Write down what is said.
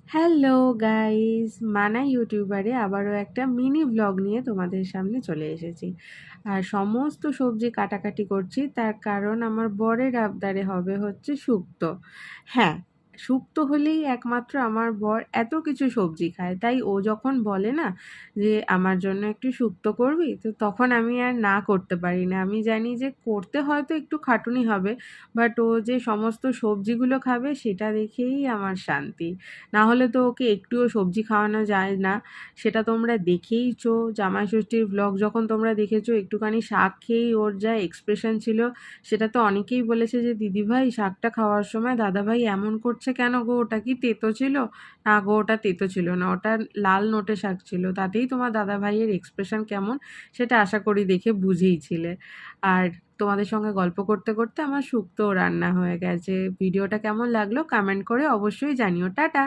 Hello guys, মানা ইউটিউবারে আবারও একটা মিনি ব্লগ নিয়ে তোমাদের সামনে চলে এসেছি। আর সমস্ত সবজি কাটাকাটি করছি, তার কারণ আমার বরের আবদারে হবে হচ্ছে শুক্তো। হ্যাঁ, শুক্তো হলেই একমাত্র আমার বর এত কিছু সবজি খায়, তাই ও যখন বলে না যে আমার জন্য একটু শুক্তো করবি, তো তখন আমি আর না করতে পারি না। আমি জানি যে করতে হয়তো একটু খাটুনি হবে, বাট ও যে সমস্ত সবজিগুলো খাবে সেটা দেখেই আমার শান্তি। না হলে তো ওকে একটুও সবজি খাওয়ানো যায় না। সেটা তোমরা দেখেইছো, জামাই ষষ্ঠীর ভ্লগ যখন তোমরা দেখেছো, একটুখানি শাক খেয়েই ওর যা এক্সপ্রেশন ছিল, সেটা তো অনেকেই বলেছে যে দিদিভাই শাকটা খাওয়ার সময় দাদাভাই এমন করছে কেন গো, ওটা কি তেতো ছিল? না গো, ওটা তেতো ছিল না, ওটা লাল নোটে শাক ছিল। তাতেই তোমার দাদাভাইয়ের এক্সপ্রেশন কেমন সেটা আশা করি দেখে বুঝেইছিলে। আর তোমাদের সঙ্গে গল্প করতে করতে আমার শুক্তো রান্না হয়ে গেছে। ভিডিওটা কেমন লাগলো কমেন্ট করে অবশ্যই জানিও। টাটা।